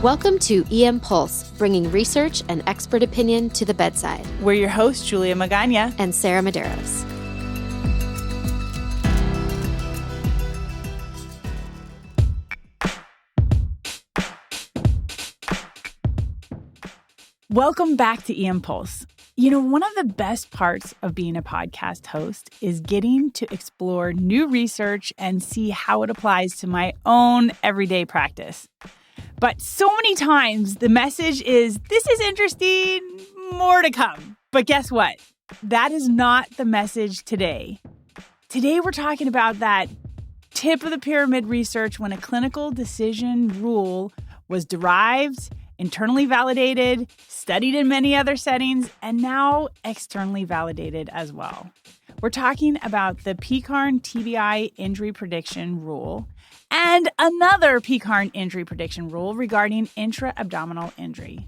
Welcome to EM Pulse, bringing research and expert opinion to the bedside. We're your hosts, Julia Magaña and Sarah Medeiros. Welcome back to EM Pulse. You know, one of the best parts of being a podcast host is getting to explore new research and see how it applies to my own everyday practice. But so many times the message is, this is interesting, more to come. But guess what? That is not the message today. Today we're talking about that tip of the pyramid research when a clinical decision rule was derived, internally validated, studied in many other settings, and now externally validated as well. We're talking about the PECARN TBI injury prediction rule and another PECARN injury prediction rule regarding intra-abdominal injury.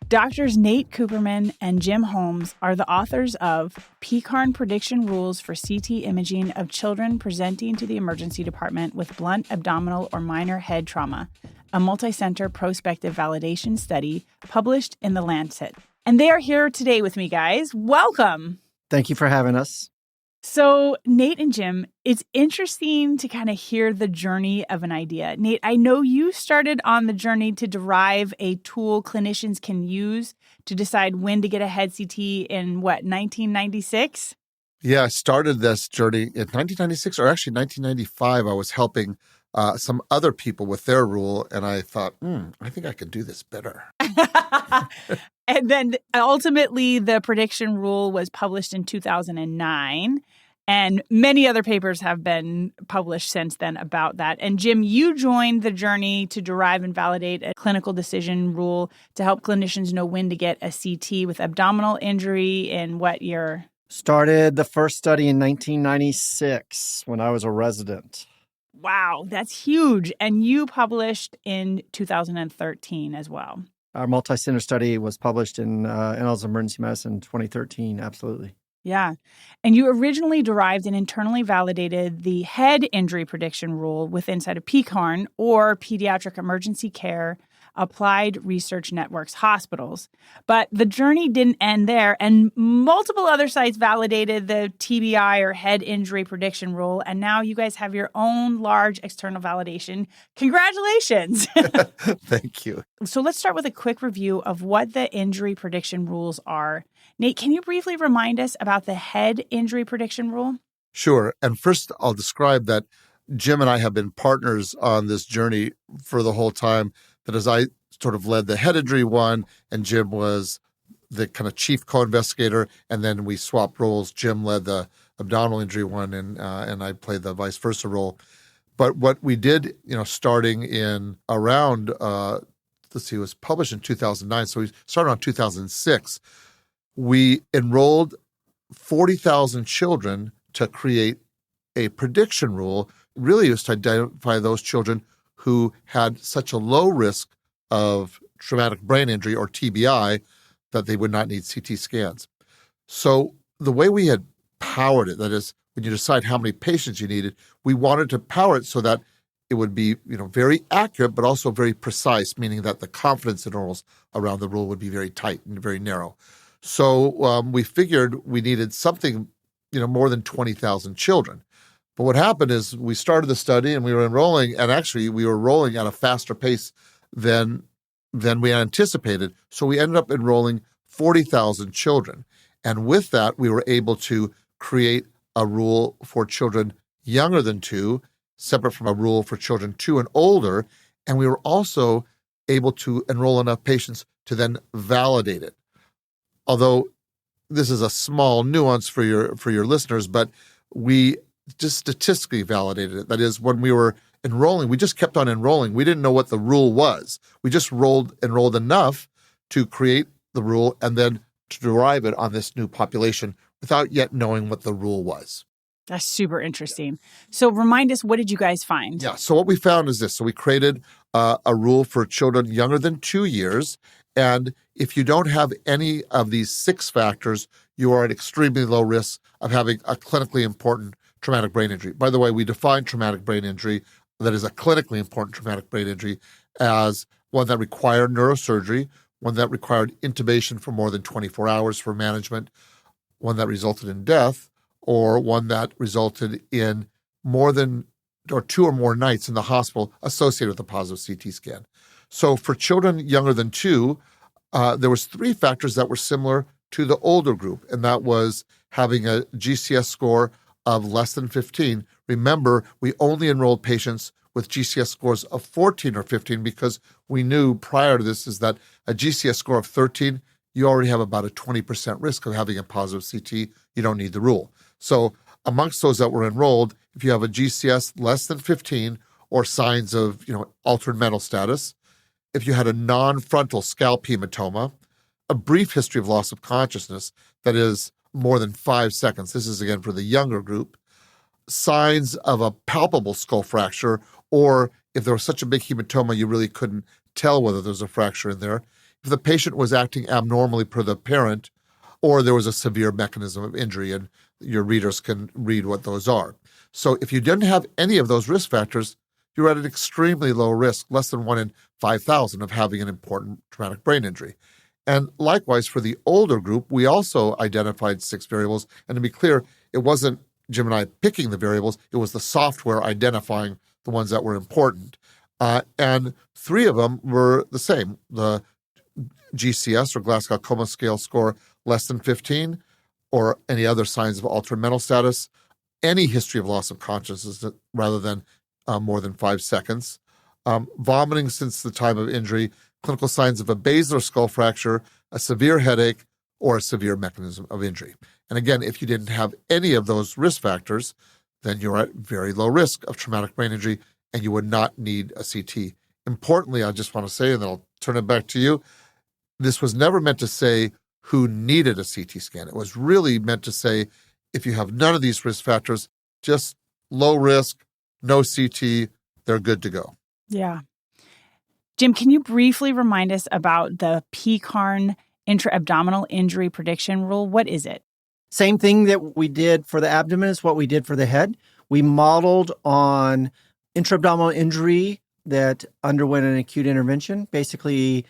Doctors Nate Kuppermann and Jim Holmes are the authors of PECARN Prediction Rules for CT Imaging of Children Presenting to the Emergency Department with Blunt Abdominal or Minor Head Trauma, a multi-center prospective validation study published in The Lancet. And they are here today with me, guys. Welcome. Thank you for having us. So, Nate and Jim, it's interesting to kind of hear the journey of an idea. Nate, I know you started on the journey to derive a tool clinicians can use to decide when to get a head CT in, 1996? Yeah, I started this journey in 1996, or actually 1995. I was helping some other people with their rule, and I thought, I think I could do this better. And then ultimately, the prediction rule was published in 2009, and many other papers have been published since then about that. And Jim, you joined the journey to derive and validate a clinical decision rule to help clinicians know when to get a CT with abdominal injury in what year? Started the first study in 1996 when I was a resident. Wow, that's huge. And you published in 2013 as well. Our multi-center study was published in Annals of Emergency Medicine 2013, absolutely. Yeah. And you originally derived and internally validated the head injury prediction rule with inside of PECARN, or Pediatric Emergency Care Applied Research Networks hospitals. But the journey didn't end there, and multiple other sites validated the TBI or head injury prediction rule, and now you guys have your own large external validation. Congratulations! Thank you. So let's start with a quick review of what the injury prediction rules are. Nate, can you briefly remind us about the head injury prediction rule? Sure. And first, I'll describe that Jim and I have been partners on this journey for the whole time. That as I sort of led the head injury one, and Jim was the kind of chief co-investigator, and then we swapped roles. Jim led the abdominal injury one, and I played the vice versa role. But what we did, starting in around, it was published in 2009, so we started on 2006. We enrolled 40,000 children to create a prediction rule. Really, it was to identify those children who had such a low risk of traumatic brain injury, or TBI, that they would not need CT scans. So the way we had powered it, that is, when you decide how many patients you needed, we wanted to power it so that it would be, very accurate, but also very precise, meaning that the confidence intervals around the rule would be very tight and very narrow. So we figured we needed something, more than 20,000 children. But what happened is we started the study and we were enrolling, and actually we were rolling at a faster pace than we anticipated. So we ended up enrolling 40,000 children. And with that, we were able to create a rule for children younger than 2, separate from a rule for children 2 and older. And we were also able to enroll enough patients to then validate it. Although this is a small nuance for your listeners, but we just statistically validated it. That is, when we were enrolling, we just kept on enrolling. We didn't know what the rule was. We just enrolled enough to create the rule and then to derive it on this new population without yet knowing what the rule was. That's super interesting. So remind us, what did you guys find? Yeah, so what we found is this. So we created a rule for children younger than 2 years. And if you don't have any of these 6 factors, you are at extremely low risk of having a clinically important traumatic brain injury. By the way, we define traumatic brain injury that is a clinically important traumatic brain injury as one that required neurosurgery, one that required intubation for more than 24 hours for management, one that resulted in death, or one that resulted in more than or 2 or more nights in the hospital associated with a positive CT scan. So for children younger than 2, there was 3 factors that were similar to the older group, and that was having a GCS score of less than 15. Remember, we only enrolled patients with GCS scores of 14 or 15 because we knew prior to this is that a GCS score of 13, you already have about a 20% risk of having a positive CT. You don't need the rule. So amongst those that were enrolled, if you have a GCS less than 15 or signs of altered mental status, if you had a non-frontal scalp hematoma, a brief history of loss of consciousness that is more than 5 seconds, this is again for the younger group, signs of a palpable skull fracture, or if there was such a big hematoma you really couldn't tell whether there was a fracture in there, if the patient was acting abnormally per the parent, or there was a severe mechanism of injury, and your readers can read what those are. So if you didn't have any of those risk factors, you're at an extremely low risk, less than 1 in 5,000 of having an important traumatic brain injury. And likewise, for the older group, we also identified 6 variables. And to be clear, it wasn't Jim and I picking the variables, it was the software identifying the ones that were important. And 3 of them were the same. The GCS, or Glasgow Coma Scale score, less than 15, or any other signs of altered mental status, any history of loss of consciousness rather than more than 5 seconds, vomiting since the time of injury, clinical signs of a basilar skull fracture, a severe headache, or a severe mechanism of injury. And again, if you didn't have any of those risk factors, then you're at very low risk of traumatic brain injury and you would not need a CT. Importantly, I just want to say, and then I'll turn it back to you, this was never meant to say who needed a CT scan. It was really meant to say, if you have none of these risk factors, just low risk, no CT, they're good to go. Yeah. Jim, can you briefly remind us about the PECARN intra-abdominal injury prediction rule? What is it? Same thing that we did for the abdomen is what we did for the head. We modeled on intra-abdominal injury that underwent an acute intervention, basically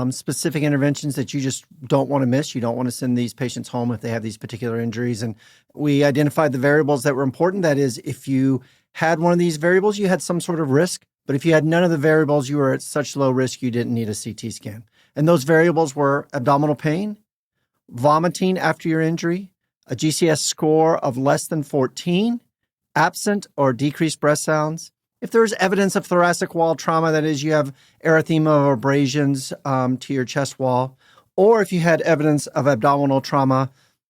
specific interventions that you just don't want to miss. You don't want to send these patients home if they have these particular injuries. And we identified the variables that were important. That is, if you had one of these variables, you had some sort of risk. But if you had none of the variables, you were at such low risk, you didn't need a CT scan. And those variables were abdominal pain, vomiting after your injury, a GCS score of less than 14, absent or decreased breath sounds. If there's evidence of thoracic wall trauma, that is, you have erythema or abrasions to your chest wall, or if you had evidence of abdominal trauma,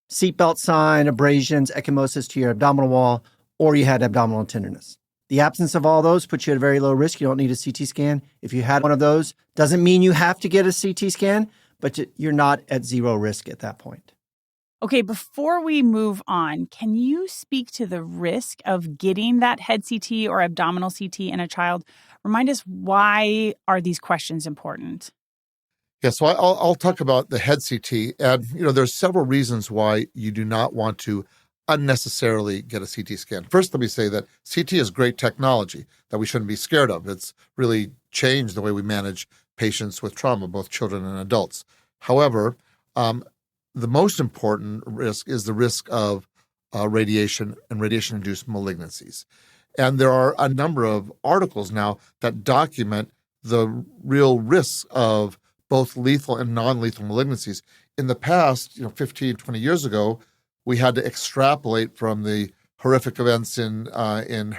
seatbelt sign, abrasions, ecchymosis to your abdominal wall, or you had abdominal tenderness. The absence of all those puts you at a very low risk. You don't need a CT scan. If you had one of those, doesn't mean you have to get a CT scan, but you're not at zero risk at that point. Okay, before we move on, can you speak to the risk of getting that head CT or abdominal CT in a child? Remind us, why are these questions important? Yeah, so I'll talk about the head CT. And, there's several reasons why you do not want to unnecessarily get a CT scan. First, let me say that CT is great technology that we shouldn't be scared of. It's really changed the way we manage patients with trauma, both children and adults. However, the most important risk is the risk of radiation and radiation-induced malignancies. And there are a number of articles now that document the real risks of both lethal and non-lethal malignancies. In the past, 15, 20 years ago, we had to extrapolate from the horrific events in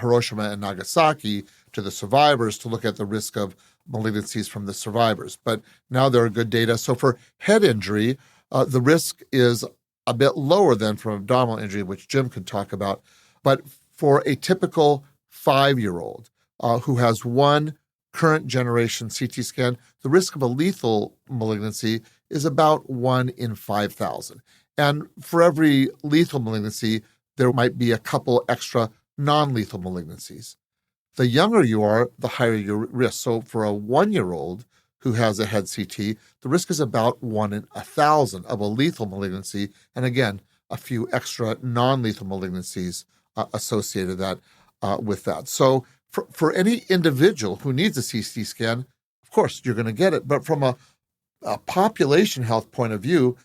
Hiroshima and Nagasaki to the survivors to look at the risk of malignancies from the survivors. But now there are good data. So for head injury, the risk is a bit lower than from abdominal injury, which Jim could talk about. But for a typical 5-year-old who has one current generation CT scan, the risk of a lethal malignancy is about 1 in 5,000. And for every lethal malignancy, there might be a couple extra non-lethal malignancies. The younger you are, the higher your risk. So for a 1-year-old who has a head CT, the risk is about 1 in 1,000 of a lethal malignancy. And again, a few extra non-lethal malignancies associated with that. So for any individual who needs a CT scan, of course, you're going to get it. But from a population health point of view,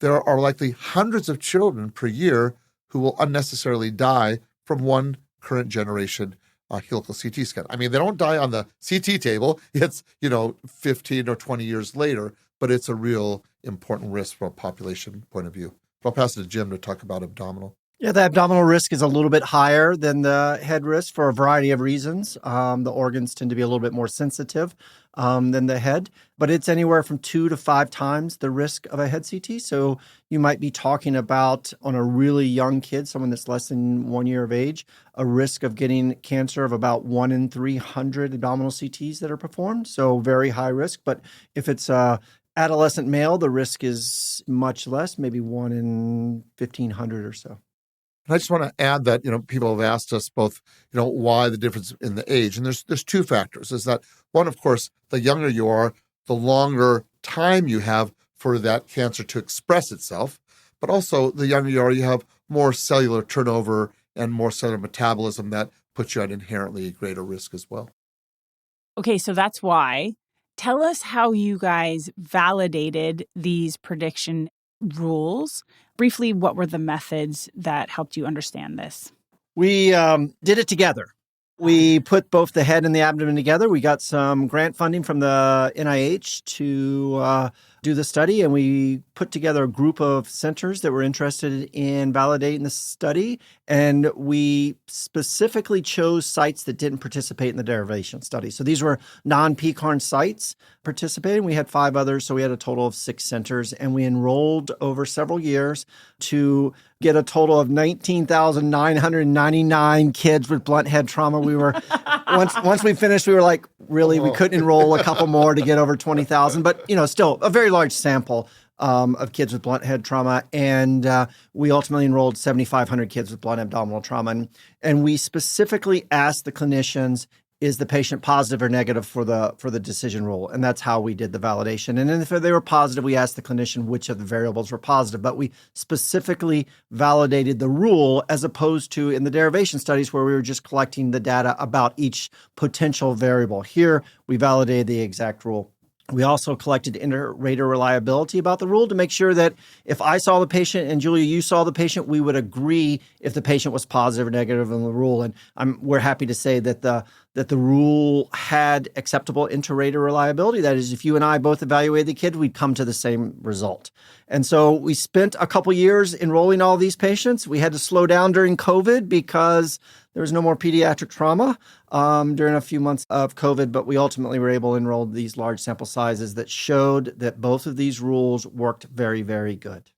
there are likely hundreds of children per year who will unnecessarily die from one current generation helical CT scan. I mean, they don't die on the CT table. It's, 15 or 20 years later, but it's a real important risk from a population point of view. I'll pass it to Jim to talk about abdominal. Yeah, the abdominal risk is a little bit higher than the head risk for a variety of reasons. The organs tend to be a little bit more sensitive than the head, but it's anywhere from 2 to 5 times the risk of a head CT. So you might be talking about, on a really young kid, someone that's less than 1 year of age, a risk of getting cancer of about 1 in 300 abdominal CTs that are performed. So very high risk. But if it's a adolescent male, the risk is much less, maybe 1 in 1,500 or so. And I just want to add that, people have asked us both, why the difference in the age. And there's 2 factors. Is that one, of course, the younger you are, the longer time you have for that cancer to express itself. But also the younger you are, you have more cellular turnover and more cellular metabolism that puts you at inherently greater risk as well. Okay, so that's why. Tell us how you guys validated these prediction rules. Briefly, what were the methods that helped you understand this? We did it together. We put both the head and the abdomen together. We got some grant funding from the NIH to do the study, and we put together a group of centers that were interested in validating the study. And we specifically chose sites that didn't participate in the derivation study. So these were non-PECARN sites participating. We had 5 others, so we had a total of 6 centers, and we enrolled over several years to get a total of 19,999 kids with blunt head trauma. We were once we finished, we were like, really, we couldn't enroll a couple more to get over 20,000, but still a very large sample of kids with blunt head trauma. And we ultimately enrolled 7,500 kids with blunt abdominal trauma. And we specifically asked the clinicians, is the patient positive or negative for the decision rule? And that's how we did the validation. And then if they were positive, we asked the clinician which of the variables were positive. But we specifically validated the rule, as opposed to in the derivation studies where we were just collecting the data about each potential variable. Here, we validated the exact rule. We also collected inter-rater reliability about the rule to make sure that if I saw the patient and Julia, you saw the patient, we would agree if the patient was positive or negative in the rule. And we're happy to say that the rule had acceptable inter-rater reliability. That is, if you and I both evaluated the kid, we'd come to the same result. And so we spent a couple years enrolling all these patients. We had to slow down during COVID because there was no more pediatric trauma during a few months of COVID, but we ultimately were able to enroll these large sample sizes that showed that both of these rules worked very, very good.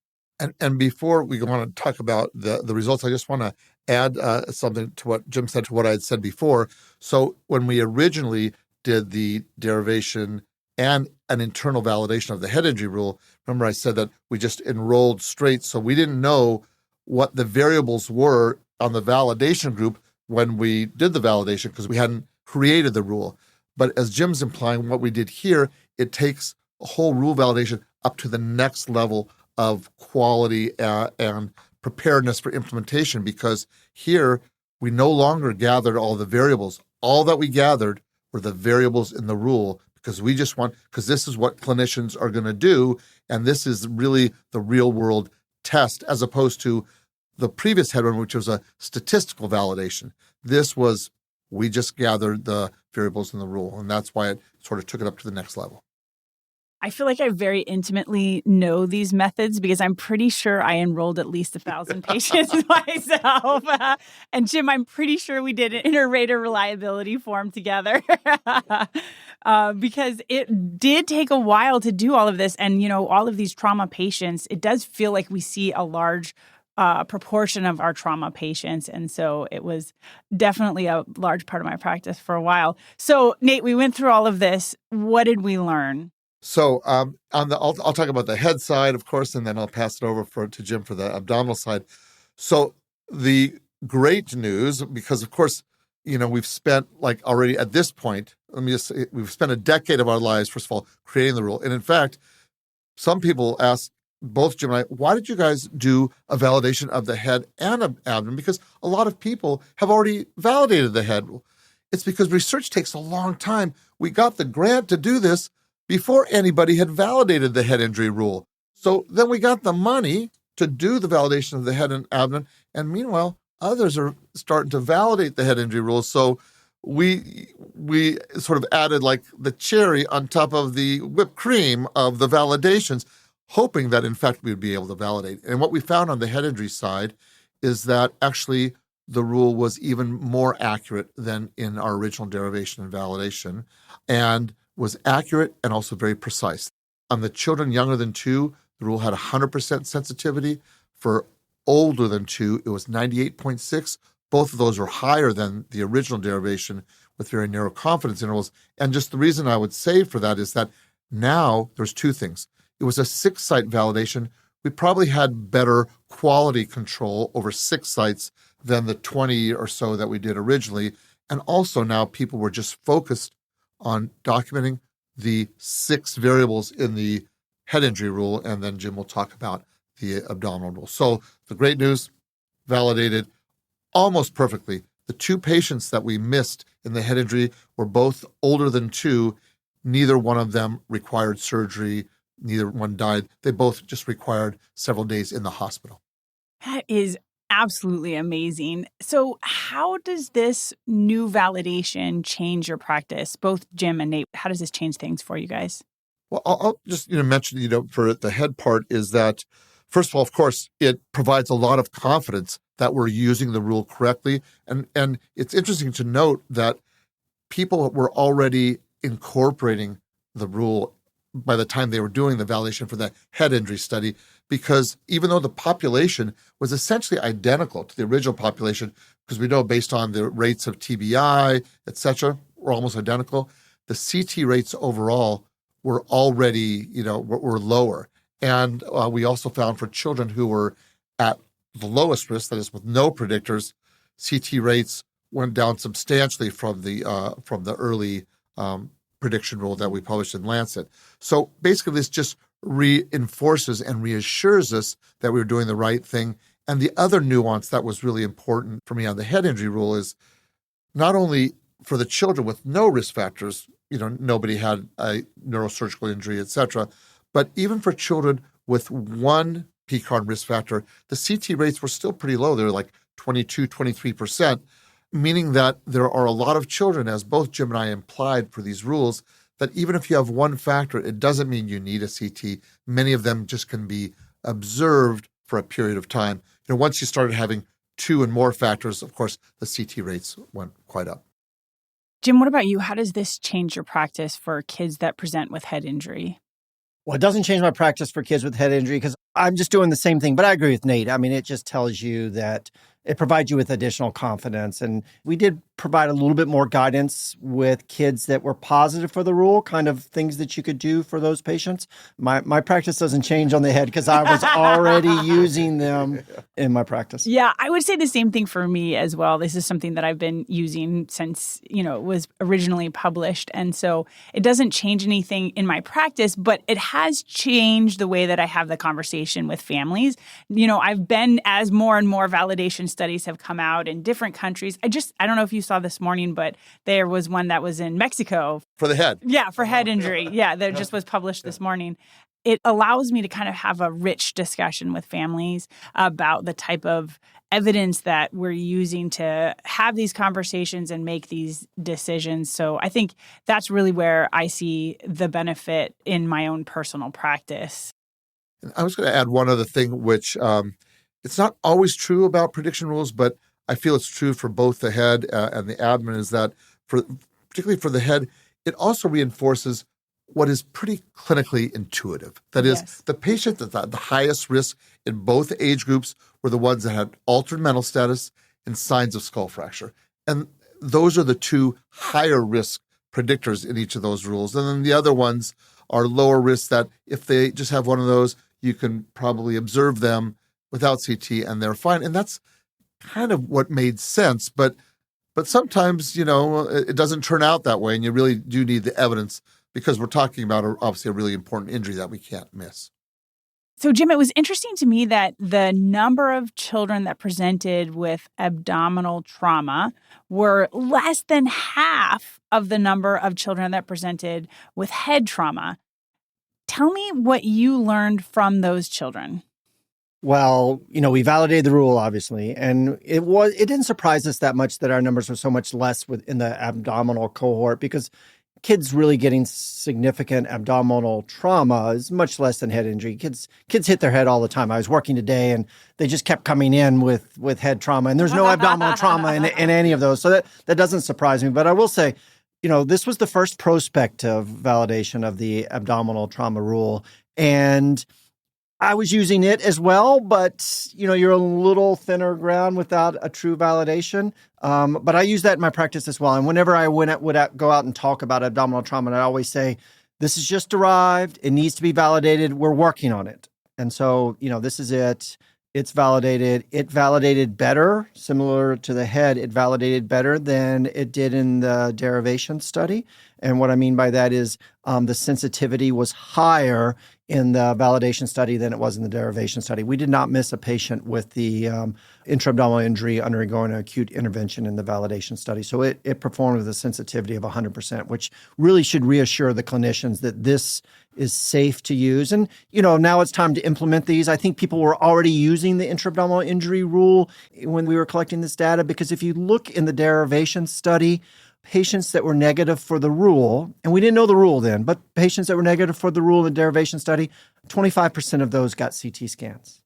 And before we go on and talk about the results, I just want to add something to what Jim said, to what I had said before. So when we originally did the derivation and an internal validation of the head injury rule, remember I said that we just enrolled straight, so we didn't know what the variables were on the validation group when we did the validation because we hadn't created the rule. But as Jim's implying, what we did here, it takes a whole rule validation up to the next level of quality and preparedness for implementation, because here we no longer gathered all the variables. All that we gathered were the variables in the rule, because this is what clinicians are going to do, and this is really the real world test, as opposed to the previous head one, which was a statistical validation. This was, we just gathered the variables in the rule, and that's why it sort of took it up to the next level. I feel like I very intimately know these methods because I'm pretty sure I enrolled at least 1,000 patients myself. And Jim, I'm pretty sure we did an inter-rater reliability form together because it did take a while to do all of this. And, all of these trauma patients, it does feel like we see a large proportion of our trauma patients. And so it was definitely a large part of my practice for a while. So Nate, we went through all of this. What did we learn? So I'll talk about the head side, of course, and then I'll pass it over to Jim for the abdominal side. So the great news, because of course, we've spent already at this point, we've spent a decade of our lives, first of all, creating the rule. And in fact, some people ask both Jim and I, why did you guys do a validation of the head and abdomen? Because a lot of people have already validated the head. It's because research takes a long time. We got the grant to do this before anybody had validated the head injury rule. So then we got the money to do the validation of the head and abdomen. And meanwhile, others are starting to validate the head injury rule. So we sort of added like the cherry on top of the whipped cream of the validations, hoping that in fact we'd be able to validate. And what we found on the head injury side is that actually the rule was even more accurate than in our original derivation and validation, and was accurate and also very precise. On the children younger than 2, the rule had 100% sensitivity. For older than 2, it was 98.6. Both of those are higher than the original derivation with very narrow confidence intervals. And just the reason I would say for that is that now there's 2 things. It was a 6-site validation. We probably had better quality control over 6 sites than the 20 or so that we did originally. And also now people were just focused on documenting the 6 variables in the head injury rule, and then Jim will talk about the abdominal rule. So the great news, validated almost perfectly. The 2 patients that we missed in the head injury were both older than 2. Neither one of them required surgery. Neither one died. They both just required several days in the hospital. That is absolutely amazing. So how does this new validation change your practice? Both Jim and Nate, how does this change things for you guys? Well, I'll just mention, for the head part is that, first of all, of course, it provides a lot of confidence that we're using the rule correctly. And it's interesting to note that people were already incorporating the rule by the time they were doing the validation for the head injury study, because even though the population was essentially identical to the original population, because we know based on the rates of TBI, et cetera, were almost identical, the CT rates overall were already, were lower. And we also found for children who were at the lowest risk, that is with no predictors, CT rates went down substantially from the early prediction rule that we published in Lancet. So basically this just reinforces and reassures us that we were doing the right thing. And the other nuance that was really important for me on the head injury rule is not only for the children with no risk factors, nobody had a neurosurgical injury, et cetera, but even for children with one PECARN risk factor, the CT rates were still pretty low. They were like 22, 23%, meaning that there are a lot of children, as both Jim and I implied for these rules, that even if you have one factor, it doesn't mean you need a CT. Many of them just can be observed for a period of time. Once you started having 2 and more factors, of course, the CT rates went quite up. Jim, what about you? How does this change your practice for kids that present with head injury? Well, it doesn't change my practice for kids with head injury because I'm just doing the same thing. But I agree with Nate. I mean, it just tells you that it provides you with additional confidence. And we did provide a little bit more guidance with kids that were positive for the rule, kind of things that you could do for those patients. My practice doesn't change on the head because I was already using them in my practice. Yeah, I would say the same thing for me as well. This is something that I've been using since, it was originally published. And so it doesn't change anything in my practice, but it has changed the way that I have the conversation with families. I've been, as more and more validation studies have come out in different countries. I don't know if you saw this morning, but there was one that was in Mexico. For the head. Yeah, for head injury. Yeah, that just was published this morning. It allows me to kind of have a rich discussion with families about the type of evidence that we're using to have these conversations and make these decisions. So I think that's really where I see the benefit in my own personal practice. I was going to add one other thing, which it's not always true about prediction rules, but I feel it's true for both the head and the abdomen, is that particularly for the head, it also reinforces what is pretty clinically intuitive. That is, yes, the patient at the highest risk in both age groups were the ones that had altered mental status and signs of skull fracture. And those are the 2 higher risk predictors in each of those rules. And then the other ones are lower risk, that if they just have one of those, you can probably observe them without CT and they're fine. And that's kind of what made sense. But sometimes, it doesn't turn out that way. And you really do need the evidence, because we're talking about obviously a really important injury that we can't miss. So, Jim, it was interesting to me that the number of children that presented with abdominal trauma were less than half of the number of children that presented with head trauma. Tell me what you learned from those children. Well, we validated the rule, obviously, and it didn't surprise us that much that our numbers were so much less within the abdominal cohort, because kids really getting significant abdominal trauma is much less than head injury. Kids hit their head all the time. I was working today, and they just kept coming in with head trauma, and there's no abdominal trauma in any of those. So that doesn't surprise me. But I will say, this was the first prospective validation of the abdominal trauma rule, and I was using it as well, but you're a little thinner ground without a true validation. But I use that in my practice as well. And whenever I would go out and talk about abdominal trauma, I always say, this is just derived. It needs to be validated. We're working on it. And so, this is it. It's validated. It validated better, similar to the head. It validated better than it did in the derivation study. And what I mean by that is the sensitivity was higher in the validation study than it was in the derivation study. We did not miss a patient with the intra-abdominal injury undergoing an acute intervention in the validation study. So it performed with a sensitivity of 100%, which really should reassure the clinicians that this is safe to use. And, now it's time to implement these. I think people were already using the intra-abdominal injury rule when we were collecting this data, because if you look in the derivation study, patients that were negative for the rule, and we didn't know the rule then, but patients that were negative for the rule in the derivation study, 25% of those got CT scans.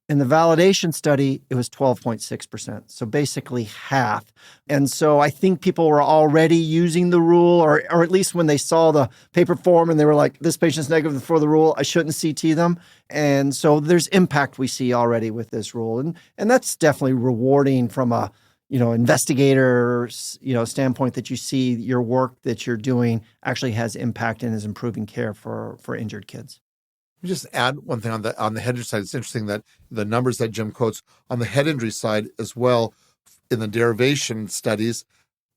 In the validation study, it was 12.6%, so basically half. And so I think people were already using the rule, or at least when they saw the paper form and they were like, this patient's negative for the rule, I shouldn't CT them. And so there's impact we see already with this rule. And that's definitely rewarding from a investigator, standpoint, that you see your work that you're doing actually has impact and is improving care for injured kids. Let me just add one thing on the head injury side. It's interesting that the numbers that Jim quotes on the head injury side as well, in the derivation studies,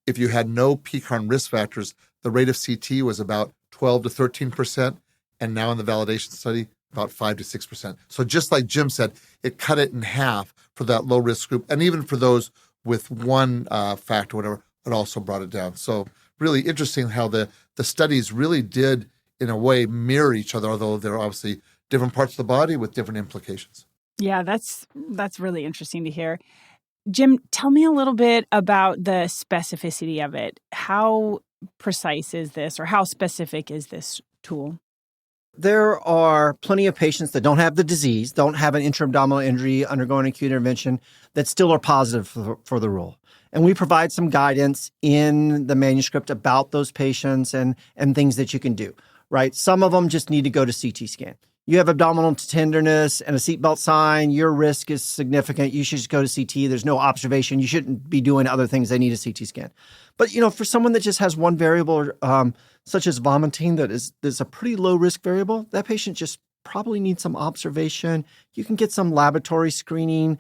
if you had no PECARN risk factors, the rate of CT was about 12 to 13%, and now in the validation study, about 5 to 6%. So just like Jim said, it cut it in half for that low risk group, and even for those with one factor, whatever, it also brought it down. So really interesting how the studies really did, in a way, mirror each other, although they're obviously different parts of the body with different implications. Yeah, that's really interesting to hear. Jim, tell me a little bit about the specificity of it. How precise is this, or how specific is this tool? There are plenty of patients that don't have the disease, don't have an intra-abdominal injury undergoing acute intervention, that still are positive for the rule. And we provide some guidance in the manuscript about those patients and things that you can do, right? Some of them just need to go to CT scan. You have abdominal tenderness and a seatbelt sign, your risk is significant. You should just go to CT. There's no observation. You shouldn't be doing other things. They need a CT scan. But, for someone that just has one variable, such as vomiting, that's a pretty low risk variable, that patient just probably needs some observation. You can get some laboratory screening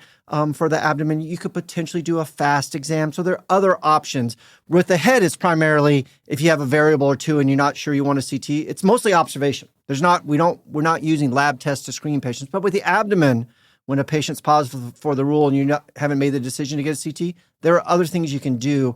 for the abdomen. You could potentially do a FAST exam. So there are other options. With the head, it's primarily if you have a variable or two and you're not sure you want a CT, it's mostly observation. We're not using lab tests to screen patients. But with the abdomen, when a patient's positive for the rule and you haven't made the decision to get a CT, there are other things you can do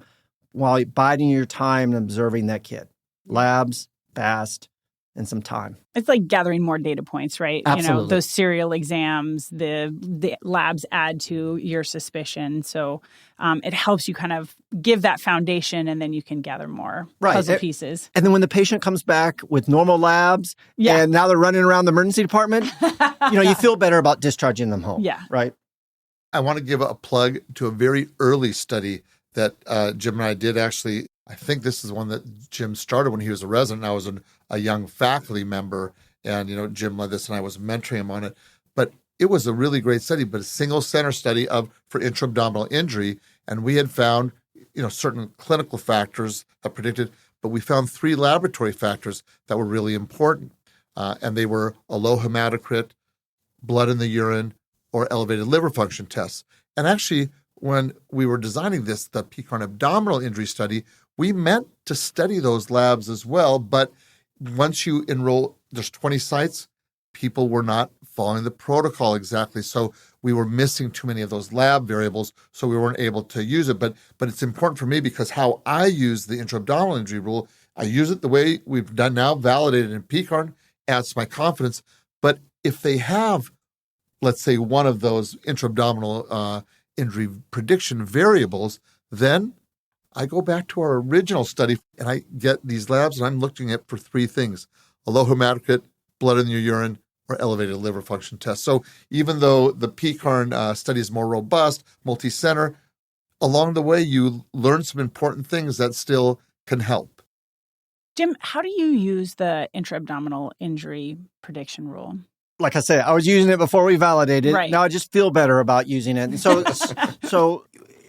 while biding your time and observing that kid. Labs, FAST, and some time. It's like gathering more data points, right? Absolutely. Those serial exams, the labs add to your suspicion. So it helps you kind of give that foundation, and then you can gather more puzzle pieces. And then when the patient comes back with normal labs, and now they're running around the emergency department, you feel better about discharging them home. Yeah. Right? I want to give a plug to a very early study that Jim and I did actually. I think this is one that Jim started when he was a resident. I was a young faculty member, and, Jim led this and I was mentoring him on it. But it was a really great study, but a single center study for intra-abdominal injury. And we had found, certain clinical factors that predicted, but we found 3 laboratory factors that were really important. And they were a low hematocrit, blood in the urine, or elevated liver function tests. And actually, when we were designing the PECARN abdominal injury study, we meant to study those labs as well. But once you enroll, there's 20 sites. people were not following the protocol exactly. So we were missing too many of those lab variables, so we weren't able to use it. But it's important for me because how I use the intra-abdominal injury rule, I use it the way we've done now, validated in PECARN, adds to my confidence. But if they have, let's say, one of those intra-abdominal injury prediction variables, then I go back to our original study and I get these labs and I'm looking at for three things: a low hematocrit, blood in your urine, or elevated liver function test. So even though the PECARN study is more robust, multi-center, along the way you learn some important things that still can help. Jim, how do you use the intra-abdominal injury prediction rule? Like I said, I was using it before we validated it. Right. Now I just feel better about using it. And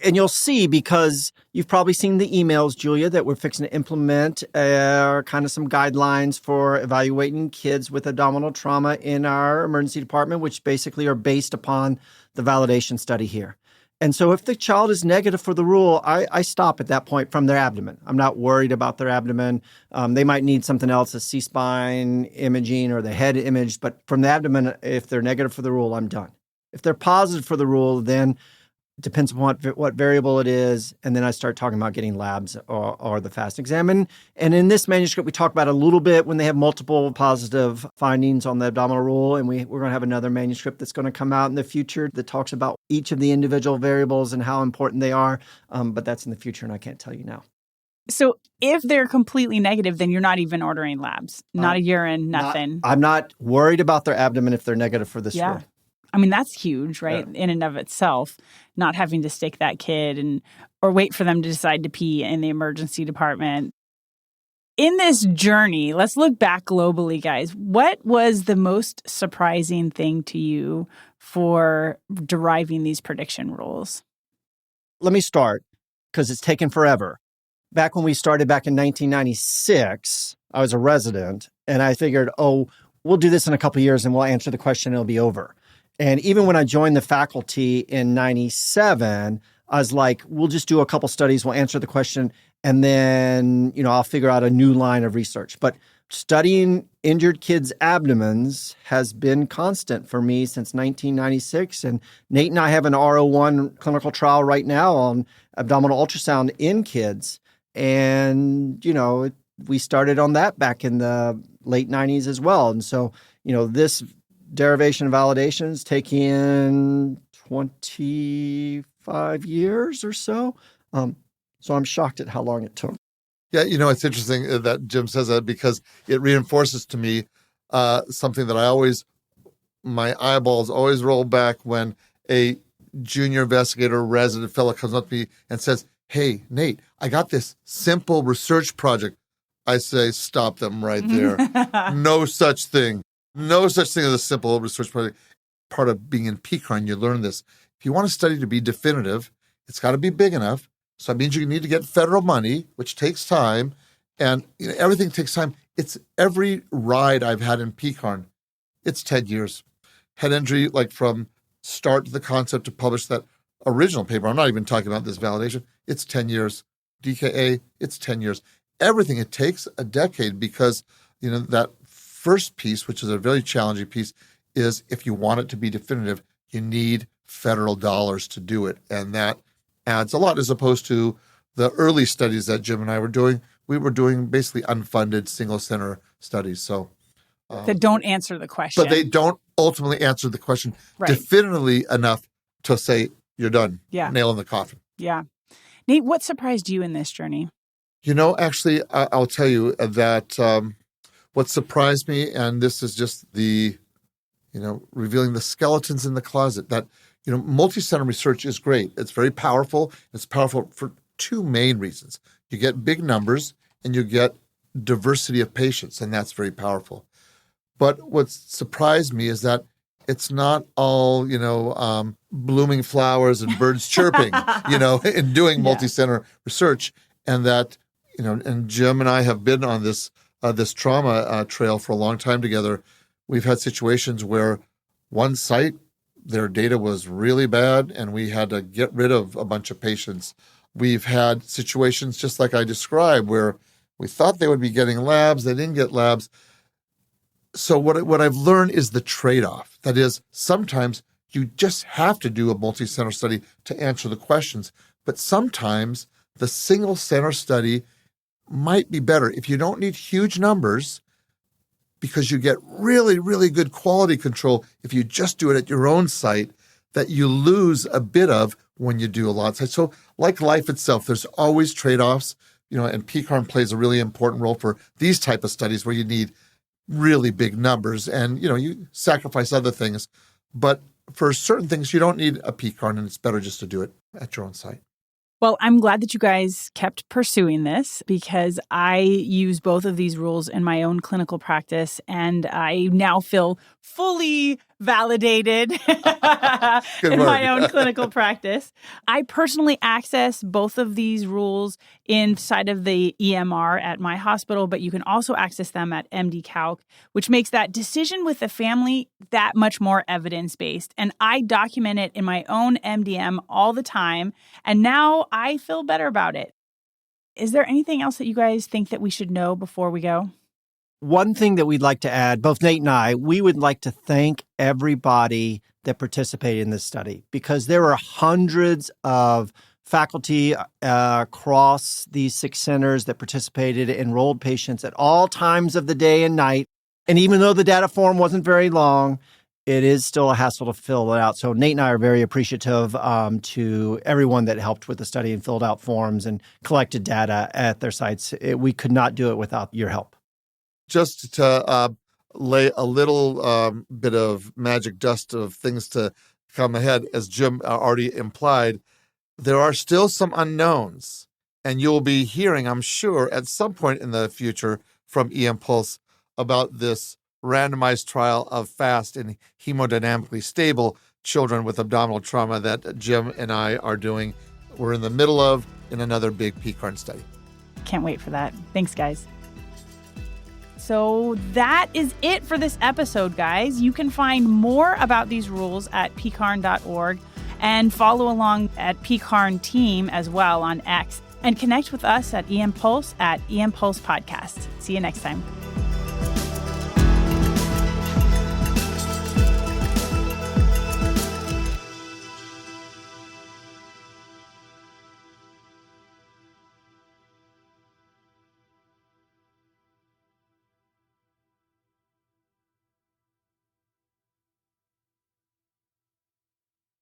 and you'll see, because you've probably seen the emails, Julia, that we're fixing to implement kind of some guidelines for evaluating kids with abdominal trauma in our emergency department, which basically are based upon the validation study here. And so if the child is negative for the rule, I stop at that point from their abdomen. I'm not worried about their abdomen. They might need something else, a C-spine imaging or the head image. But from the abdomen, if they're negative for the rule, I'm done. If they're positive for the rule, then it depends upon what variable it is. And then I start talking about getting labs or the FAST exam. And in this manuscript, we talk about a little bit when they have multiple positive findings on the abdominal rule. And we're going to have another manuscript that's going to come out in the future that talks about each of the individual variables and how important they are. But that's in the future, and I can't tell you now. So if they're completely negative, then you're not even ordering labs, not a urine, nothing. I'm not worried about their abdomen if they're negative for this rule. I mean, that's huge, right? Yeah. In and of itself, not having to stick that kid or wait for them to decide to pee in the emergency department. In this journey, let's look back globally, guys. What was the most surprising thing to you for deriving these prediction rules? Let me start, because it's taken forever. Back when we started back in 1996, I was a resident, and I figured, we'll do this in a couple of years and we'll answer the question and it'll be over. And even when I joined the faculty in 97, I was like, we'll just do a couple studies, we'll answer the question, and then, I'll figure out a new line of research. But studying injured kids' abdomens has been constant for me since 1996. And Nate and I have an R01 clinical trial right now on abdominal ultrasound in kids. And, we started on that back in the late 90s as well. And so, this derivation and validations taking 25 years or so. So I'm shocked at how long it took. Yeah, it's interesting that Jim says that, because it reinforces to me something that my eyeballs always roll back when a junior investigator, resident fellow comes up to me and says, "Hey, Nate, I got this simple research project." I say, stop them right there. No such thing. No such thing as a simple research project. Part of being in PECARN, you learn this. If you want a study to be definitive, it's got to be big enough. So that means you need to get federal money, which takes time. And everything takes time. It's every ride I've had in PECARN, it's 10 years. Head injury, like from start to the concept to publish that original paper. I'm not even talking about this validation. It's 10 years. DKA, it's 10 years. Everything, it takes a decade, because, that first piece, which is a very challenging piece, is if you want it to be definitive, you need federal dollars to do it. And that adds a lot, as opposed to the early studies that Jim and I were doing. We were doing basically unfunded single center studies. So that don't answer the question. But they don't ultimately answer the question definitively enough to say, you're done. Yeah. Nail in the coffin. Yeah. Nate, what surprised you in this journey? Actually, I'll tell you that what surprised me, and this is just the, revealing the skeletons in the closet, that, multi-center research is great. It's very powerful. It's powerful for two main reasons. You get big numbers and you get diversity of patients, and that's very powerful. But what surprised me is that it's not all, blooming flowers and birds chirping, in doing multi-center research. And that, and Jim and I have been on this trauma trail for a long time together. We've had situations where one site, their data was really bad, and we had to get rid of a bunch of patients. We've had situations just like I described where we thought they would be getting labs, they didn't get labs. So what I've learned is the trade-off. That is, sometimes you just have to do a multi-center study to answer the questions. But sometimes the single-center study might be better. If you don't need huge numbers, because you get really, really good quality control if you just do it at your own site, that you lose a bit of when you do a lot of sites. So like life itself, there's always trade-offs, and PECARN plays a really important role for these type of studies where you need really big numbers and, you sacrifice other things. But for certain things, you don't need a PECARN, and it's better just to do it at your own site. Well, I'm glad that you guys kept pursuing this because I use both of these rules in my own clinical practice, and I now feel fully validated in my own clinical practice. I personally access both of these rules inside of the EMR at my hospital, but you can also access them at MD Calc, which makes that decision with the family that much more evidence-based. And I document it in my own MDM all the time, and now I feel better about it. Is there anything else that you guys think that we should know before we go? One thing that we'd like to add, both Nate and I, we would like to thank everybody that participated in this study because there are hundreds of faculty across these 6 centers that participated, enrolled patients at all times of the day and night. And even though the data form wasn't very long, it is still a hassle to fill it out. So Nate and I are very appreciative to everyone that helped with the study and filled out forms and collected data at their sites. We could not do it without your help. Just to lay a little bit of magic dust of things to come ahead, as Jim already implied, there are still some unknowns. And you'll be hearing, I'm sure, at some point in the future from eImpulse about this randomized trial of fast and hemodynamically stable children with abdominal trauma that Jim and I are doing. We're in the middle of in another big PECARN study. Can't wait for that. Thanks, guys. So that is it for this episode, guys. You can find more about these rules at PECARN.org and follow along at PECARN Team as well on X. And connect with us at eImpulse at eImpulse Podcast. See you next time.